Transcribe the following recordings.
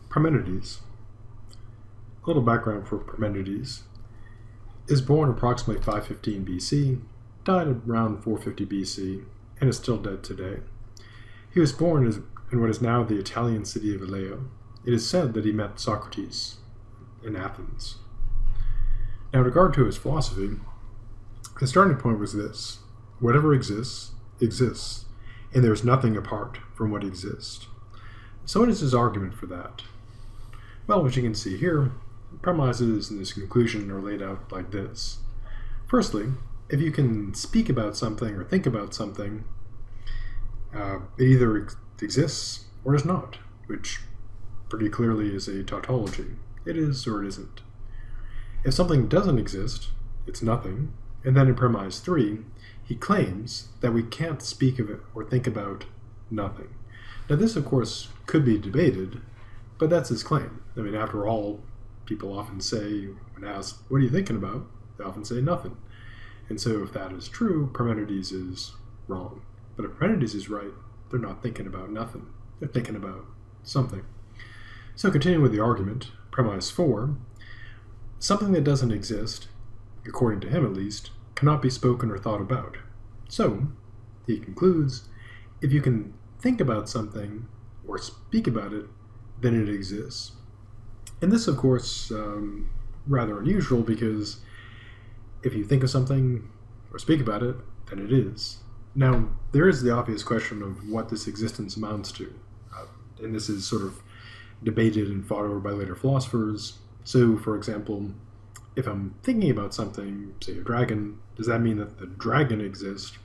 Parmenides. A little background for Parmenides. Is born approximately 515 BC, died around 450 BC, and is still dead today. He was born in what is now the Italian city of Elea. It is said that he met Socrates in Athens. Now, in regard to his philosophy, his starting point was this: whatever exists, exists, and there is nothing apart from what exists. So what is his argument for that? Well, as you can see here, the premises in this conclusion are laid out like this. Firstly, if you can speak about something or think about something, it either exists or does not, which pretty clearly is a tautology. It is or it isn't. If something doesn't exist, it's nothing, and then in premise 3, he claims that we can't speak of it or think about nothing. Now this, of course, could be debated, but that's his claim. I mean, after all, people often say, when asked, what are you thinking about? They often say nothing. And so if that is true, Parmenides is wrong. But if Parmenides is right, they're not thinking about nothing. They're thinking about something. So continuing with the argument, premise 4, something that doesn't exist, according to him at least, cannot be spoken or thought about. So, he concludes, if you can think about something or speak about it, then it exists. And this, of course, rather unusual, because if you think of something or speak about it, then it is. Now, there is the obvious question of what this existence amounts to. And this is sort of debated and fought over by later philosophers. So, for example, if I'm thinking about something, say a dragon, does that mean that the dragon exists?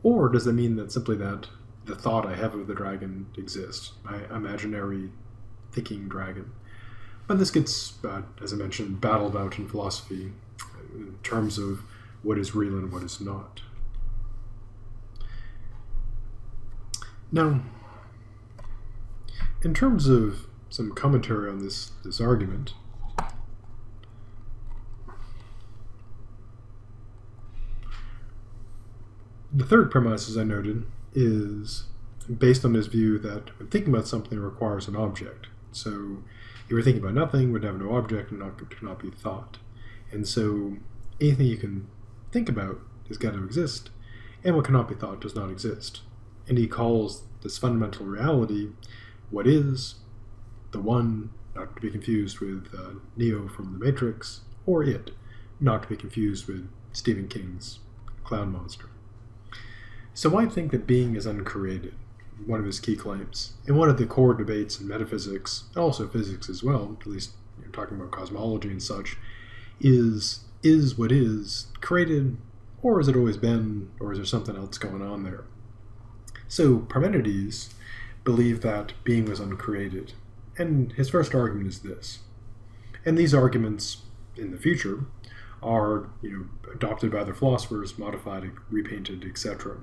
Or does that mean that simply that the thought I have of the dragon exists, my imaginary thinking dragon? But this gets, as I mentioned, battled out in philosophy in terms of what is real and what is not. Now, in terms of some commentary on this argument, the third premise, as I noted, is based on his view that when thinking about something requires an object. So if we're thinking about nothing, would have no object and could not be thought. And so anything you can think about has got to exist, and what cannot be thought does not exist. And he calls this fundamental reality what is, the one, not to be confused with Neo from The Matrix, or it, not to be confused with Stephen King's clown monster. So I think that being is uncreated, one of his key claims. And one of the core debates in metaphysics, and also physics as well, at least talking about cosmology and such, is what is created, or has it always been, or is there something else going on there? So Parmenides believed that being was uncreated, and his first argument is this. And these arguments in the future are adopted by other philosophers, modified, repainted, etc.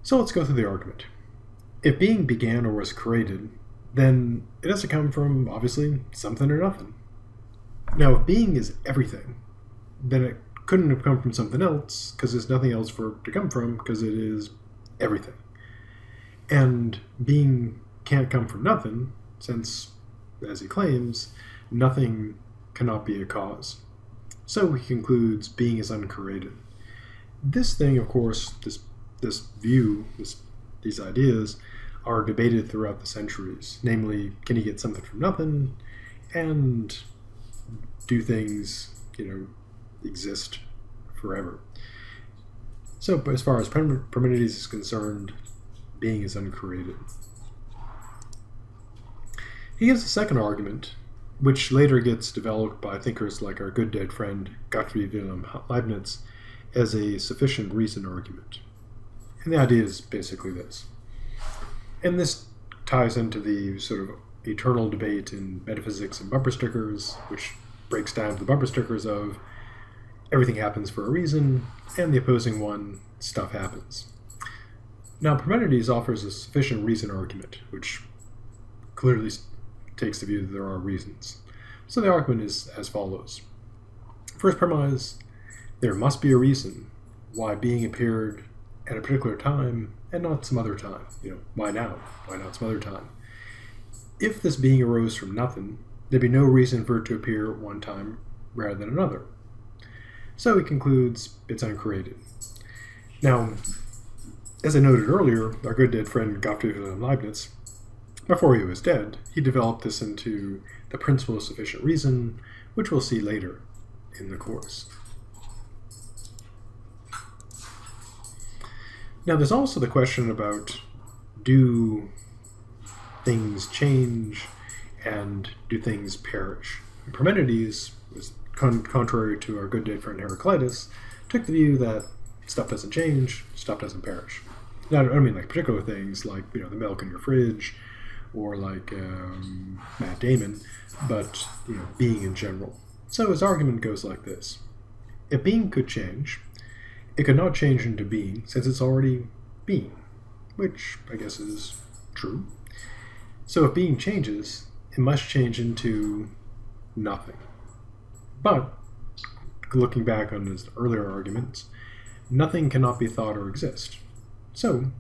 So let's go through the argument. If being began or was created, then it has to come from, obviously, something or nothing. Now, if being is everything, then it couldn't have come from something else, because there's nothing else for it to come from, because it is everything. And being can't come from nothing, since, as he claims, nothing cannot be a cause. So he concludes being is uncreated. This thing, of course, this view, these ideas, are debated throughout the centuries. Namely, can you get something from nothing, and do things, exist forever? So, as far as Parmenides is concerned, being is uncreated. He gives a second argument, which later gets developed by thinkers like our good dead friend Gottfried Wilhelm Leibniz as a sufficient reason argument. And the idea is basically this. And this ties into the sort of eternal debate in metaphysics and bumper stickers, which breaks down to the bumper stickers of everything happens for a reason, and the opposing one, stuff happens. Now, Parmenides offers a sufficient reason argument, which clearly takes the view that there are reasons. So the argument is as follows. First premise, there must be a reason why being appeared at a particular time and not some other time. Why now? Why not some other time? if this being arose from nothing, there'd be no reason for it to appear at one time rather than another. So he concludes it's uncreated. Now, as I noted earlier, our good dead friend Gottfried Wilhelm Leibniz, before he was dead, he developed this into the principle of sufficient reason, which we'll see later in the course. Now, there's also the question about, do things change and do things perish? And Parmenides, was contrary to our good dead friend Heraclitus, took the view that stuff doesn't change, stuff doesn't perish. Now, I don't mean like particular things like, the milk in your fridge, or like Matt Damon, but being in general. So his argument goes like this: if being could change, it could not change into being since it's already being, which I guess is true. So if being changes, it must change into nothing. But looking back on his earlier arguments, nothing cannot be thought or exist. So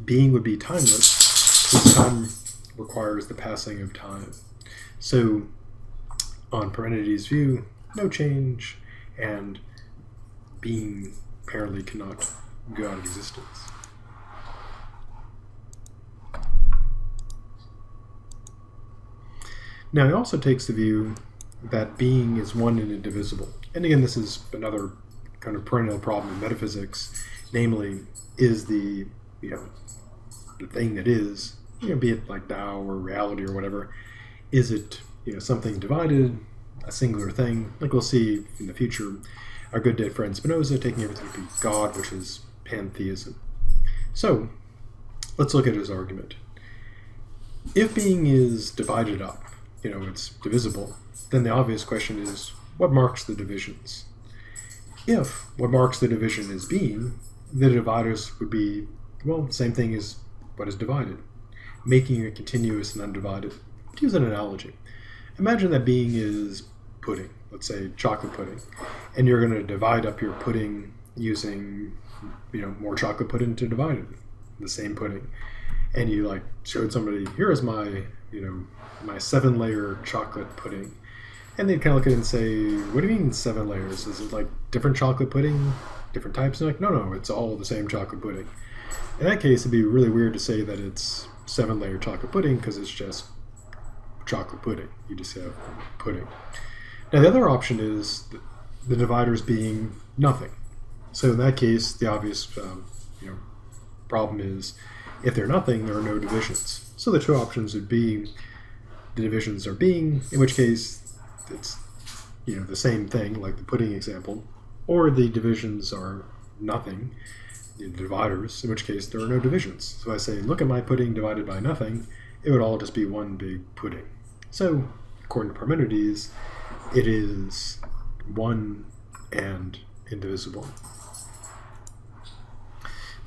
being would be timeless, since time requires the passing of time. So on Parmenides' view, no change, and being apparently cannot go out of existence. Now, he also takes the view that being is one and indivisible. And again, this is another kind of perennial problem in metaphysics, namely, is the thing that is, be it like Tao or reality or whatever, is it something divided, a singular thing? Like we'll see in the future, our good dead friend Spinoza taking everything to be God, which is pantheism. So let's look at his argument. If being is divided up, it's divisible, then the obvious question is, what marks the divisions? If what marks the division is being, the dividers would be, the same thing as what is divided, making it continuous and undivided. To use an analogy, imagine that being is pudding, let's say chocolate pudding, and you're going to divide up your pudding using, more chocolate pudding to divide it, the same pudding. And you showed somebody, here is my, my 7-layer chocolate pudding. And they'd kind of look at it and say, what do you mean 7 layers? Is it like different chocolate pudding, different types? And no, it's all the same chocolate pudding. In that case, it'd be really weird to say that it's 7-layer chocolate pudding because it's just chocolate pudding. You just have pudding. Now, the other option is the dividers being nothing. So in that case, the obvious problem is, if they're nothing, there are no divisions. So the two options would be the divisions are being, in which case it's the same thing, like the pudding example, or the divisions are nothing, the dividers, in which case there are no divisions. So I say, look at my pudding divided by nothing, it would all just be one big pudding. So according to Parmenides, it is one and indivisible.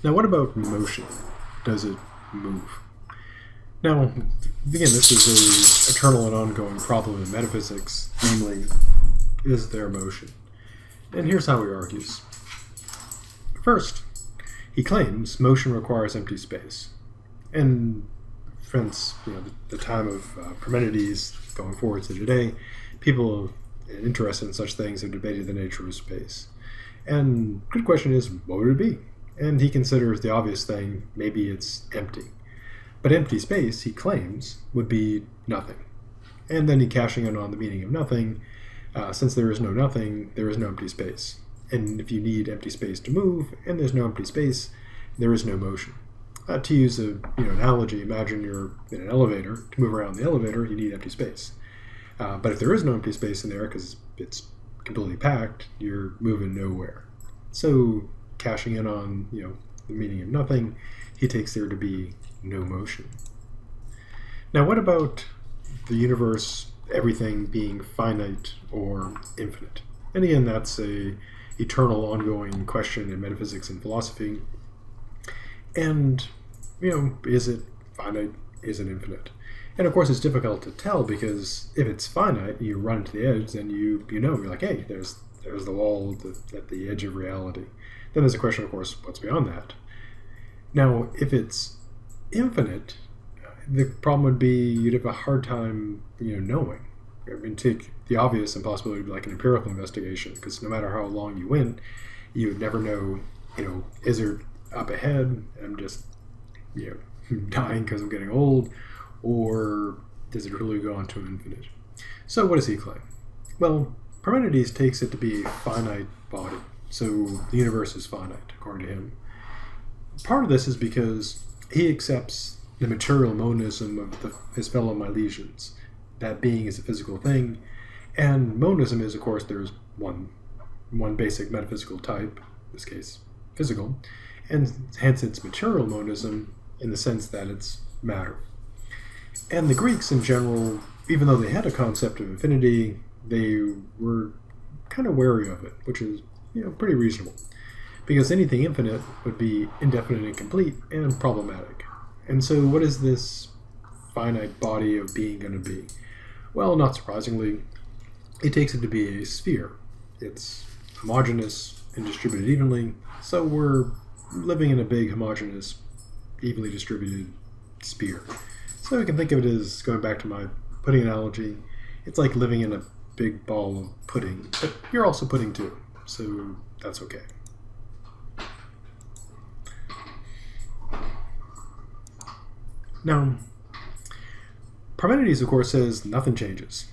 Now, what about motion? Does it move? Now, again, this is an eternal and ongoing problem in metaphysics, namely, is there motion? And here's how he argues. First, he claims motion requires empty space. And since the time of Parmenides going forward to today, people interested in such things have debated the nature of space. And the good question is, what would it be? And he considers the obvious thing, maybe it's empty. But empty space, he claims, would be nothing. And then he cashing in on the meaning of nothing. Since there is no nothing, there is no empty space. And if you need empty space to move, and there's no empty space, there is no motion. To use an analogy, imagine you're in an elevator. To move around the elevator, you need empty space. But if there is no empty space in there, because it's completely packed, you're moving nowhere. So cashing in on the meaning of nothing, he takes there to be no motion. Now, what about the universe, everything being finite or infinite? And again, that's a eternal, ongoing question in metaphysics and philosophy. And is it finite? Is it infinite? And of course, it's difficult to tell, because if it's finite, you run to the edge, then you're like, hey, there's the wall at the edge of reality. Then there's a question, of course, what's beyond that? Now, if it's infinite, the problem would be you'd have a hard time, knowing. I mean, take the obvious impossibility of like an empirical investigation, because no matter how long you went, you would never know, is there up ahead and I'm just, dying because I'm getting old, or does it really go on to infinite? So what does he claim? Well, Parmenides takes it to be a finite body, so the universe is finite, according to him. Part of this is because he accepts the material monism of his fellow Milesians, that being is a physical thing, and monism is, of course, there's one basic metaphysical type, in this case physical, and hence it's material monism in the sense that it's matter. And the Greeks in general, even though they had a concept of infinity, they were kind of wary of it, which is pretty reasonable, because anything infinite would be indefinite and incomplete and problematic. And so what is this finite body of being going to be? Well, not surprisingly, it takes it to be a sphere. It's homogeneous and distributed evenly, so we're living in a big, homogeneous, evenly distributed sphere. So we can think of it as, going back to my pudding analogy, it's like living in a big ball of pudding, but you're also pudding too, so that's okay. Now, Parmenides, of course, says nothing changes.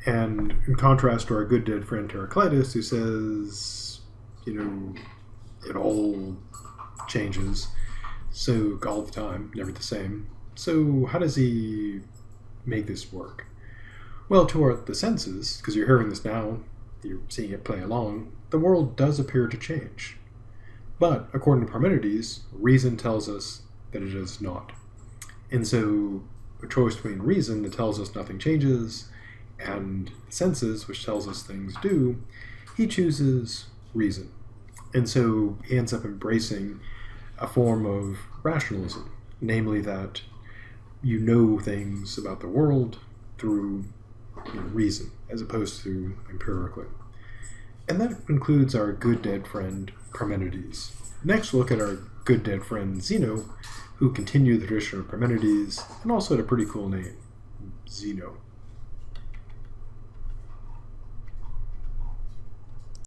And in contrast to our good dead friend Heraclitus, who says, it all changes, so all the time, never the same. So how does he make this work? Well, to the senses, because you're hearing this now, you're seeing it play along, the world does appear to change. But, according to Parmenides, reason tells us that it does not. And so, a choice between reason that tells us nothing changes, and senses, which tells us things do, he chooses reason. And so, he ends up embracing a form of rationalism, namely that you know things about the world through reason, as opposed to empirically. And that concludes our good dead friend Parmenides. Next, we'll look at our good dead friend Zeno, who continued the tradition of Parmenides, and also had a pretty cool name, Zeno.